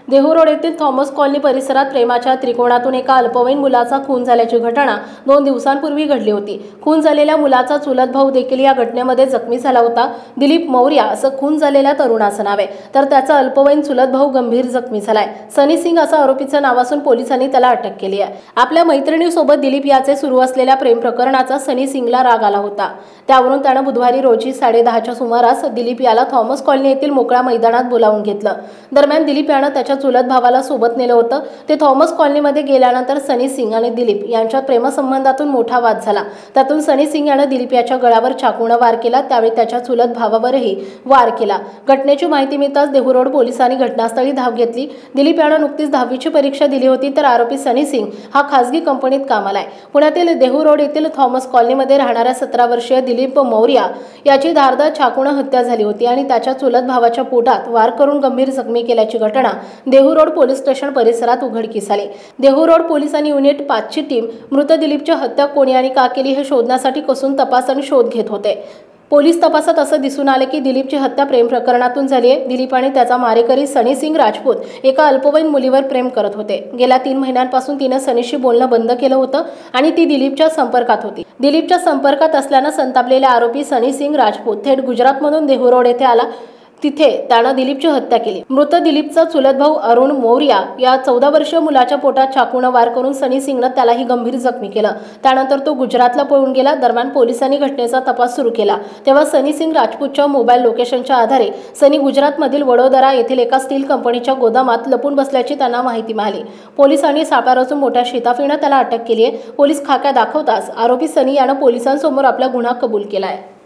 Dehu road येथील Thomas colony परिसरात प्रेमाच्या त्रिकोणातून एका अल्पवयीन मुलाचा खून झाल्याची घटना 2 दिवसांपूर्वी घडली होती। खून झालेल्या मुलाचा चुलत भाऊ देखील या घटनेमध्ये जखमी झाला होता। दिलीप मौर्या असं खून झालेल्या तरुणाचं नाव आहे, तर त्याचा अल्पवयीन चुलत भाऊ गंभीर जखमी झालाय। सनी सिंग असं आरोपीचं नाव असून पोलिसांनी त्याला अटक केली आहे। आपल्या मैत्रिणीसोबत दिलीप याचे सुरू असलेल्या प्रेम प्रकरणाचा सनी सिंगला राग आला होता। त्यावरून त्याने बुधवारी रोजी 10:30च्या सुमारास दिलीप याला थॉमस कॉलनी येथील मोकळ्या मैदानात बोलावून घेतलं। दरम्यान दिलीप याने त्याच्या चुलत भावाला सोबत नेलं होतं। ते थॉमस कॉलनीमध्ये गेल्यानंतर सनी सिंग आणि दिलीप यांच्यात प्रेमसंबंधातून मोठा वाद झाला। त्यातून सनी सिंग याने दिलीप याच्या गळ्यावर चाकूने वार केला, त्यावेळी त्याच्या चुलत भावावरही वार केला। घटनेची माहिती मिळताच देहू रोड पोलिसांनी घटनास्थळी धाव घेतली। दिलीप याने नुकतीच 10वीची परीक्षा दिली होती, तर आरोपी सनी सिंग हा खासगी कंपनीत कामाला आहे। पुण्यातील देहू रोड येथील थॉमस कॉलनीमध्ये राहणाऱ्या 17 वर्षीय दिलीप मौर्या याची धारदार चाकूने हत्या झाली होती आणि त्याच्या चुलत भावाच्या पोटात वार करून गंभीर जखमी केल्याची घटना देहू रोड पोलीस स्टेशन परिसरात उघडकीस आली। देहू रोड पोलिसांनी युनिट 5 ची टीम मृत दिलीपची हत्या कोणी आणि का केली हे शोधण्यासाठी कसून तपास आणि शोध घेत होते। पोलीस तपासात असं दिसून आले की दिलीपची हत्या प्रेम प्रकरणातून झाली आहे। दिलीप आणि त्याचा मारेकरी सनी सिंग राजपूत एका अल्पवयीन मुलीवर प्रेम करत होते। गेल्या 3 महिन्यांपासून तिने सनीशी बोलणं बंद केलं होतं आणि ती दिलीपच्या संपर्कात होती। दिलीपच्या संपर्कात असल्यानं संतापलेला आरोपी सनी सिंग राजपूत थेट गुजरातमधून देहू रोड येथे आला। तिथे त्याने दिलीपची हत्या केली। मृत दिलीपचा चुलत भाऊ अरुण मौर्या या 14 वर्षीय मुलाच्या पोटात चाकूने वार करून सनी सिंगने त्यालाही गंभीर जखमी केलं। त्यानंतर तो गुजरातला पळून गेला। दरम्यान पोलिसांनी घटनेचा तपास सुरू केला, तेव्हा सनी सिंग राजपूतच्या मोबाईल लोकेशनच्या आधारे सनी गुजरातमधील वडोदरा येथील एका स्टील कंपनीच्या गोदामात लपून बसल्याची त्यांना माहिती मिळाली। पोलिसांनी सापळा रचून मोठ्या शिताफीने त्याला अटक केली आहे। पोलीस खाक्या दाखवताच आरोपी सनी याने पोलिसांसमोर आपला गुन्हा कबूल केला आहे।